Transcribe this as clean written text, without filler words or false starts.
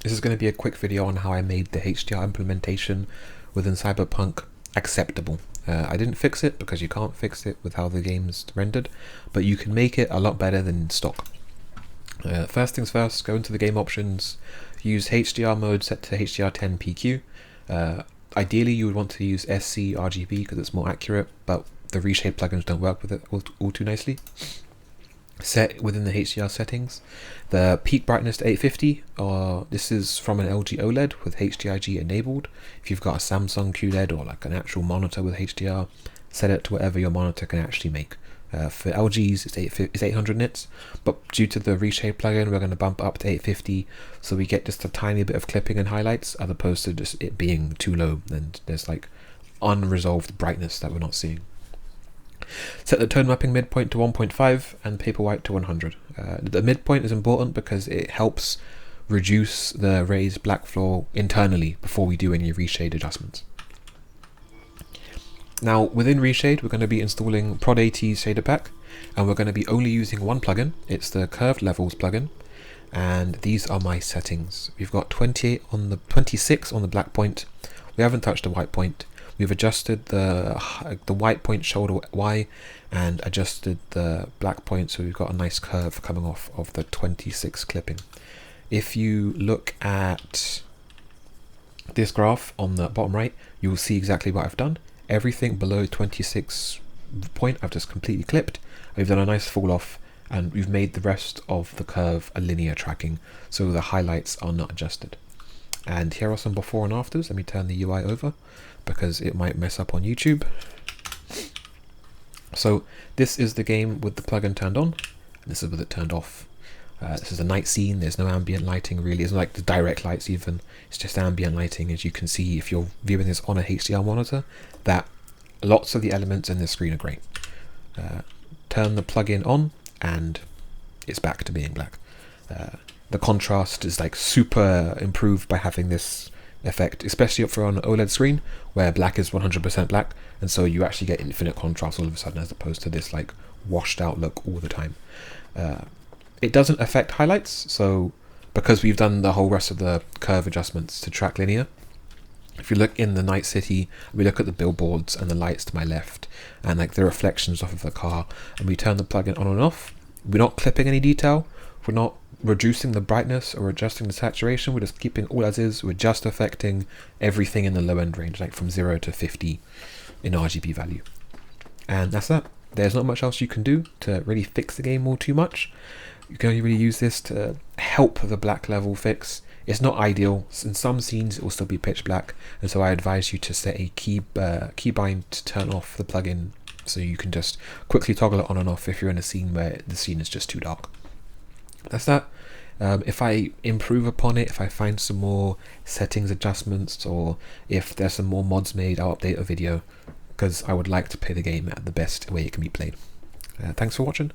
This is going to be a quick video on how I made the HDR implementation within Cyberpunk acceptable. I didn't fix it because you can't fix it with how the game's rendered, but you can make it a lot better than stock. First things first, go into the game options, use HDR mode set to HDR10 PQ. Ideally you would want to use SC RGB because it's more accurate, but the Reshade plugins don't work with it all too nicely. Set within the HDR settings, the peak brightness to 850, this is from an LG OLED with HDRG enabled. If you've got a Samsung QLED or like an actual monitor with HDR, set it to whatever your monitor can actually make. For LG's it's 800 nits, but due to the Reshade plugin we're going to bump up to 850, so we get just a tiny bit of clipping and highlights as opposed to just it being too low and there's like unresolved brightness that we're not seeing. Set the tone mapping midpoint to 1.5 and paper white to 100. The midpoint is important because it helps reduce the raised Blackfloor internally before we do any reshade adjustments. Now within Reshade we're going to be installing Prod AT's shader pack, and we're going to be only using one plugin. It's the CurvedLevels plugin, and these are my settings. We've got 26 on the black point. We haven't touched the white point. We've adjusted the white point shoulder Y and adjusted the black point, so we've got a nice curve coming off of the 26 clipping. If you look at this graph on the bottom right, you will see exactly what I've done. Everything below 26 point I've just completely clipped. We've done a nice fall off, and we've made the rest of the curve a linear tracking, so the highlights are not adjusted. And here are some before and afters. Let me turn the UI over because it might mess up on YouTube. So this is the game with the plugin turned on, and this is with it turned off. This is a night scene. There's no ambient lighting really. It's not like the direct lights even. It's just ambient lighting. As you can see if you're viewing this on a HDR monitor, that lots of the elements in the screen are great. Turn the plugin on and it's back to being black. The contrast is like super improved by having this effect, especially for an OLED screen where black is 100% black, and so you actually get infinite contrast all of a sudden as opposed to this like washed out look all the time. It doesn't affect highlights, so because we've done the whole rest of the curve adjustments to track linear, if you look in the night city, we look at the billboards and the lights to my left and like the reflections off of the car, and we turn the plugin on and off, we're not clipping any detail, we're not reducing the brightness or adjusting the saturation, we're just keeping all as is. We're just affecting everything in the low end range, like from 0 to 50 in RGB value. And that's that. There's not much else you can do to really fix the game all too much. You can only really use this to help the black level fix. It's not ideal. In some scenes it will still be pitch black, and so I advise you to set a keybind to turn off the plugin so you can just quickly toggle it on and off if you're in a scene where the scene is just too dark. That's that. If I improve upon it, if I find some more settings adjustments, or if there's some more mods made, I'll update a video because I would like to play the game at the best way it can be played. Thanks for watching.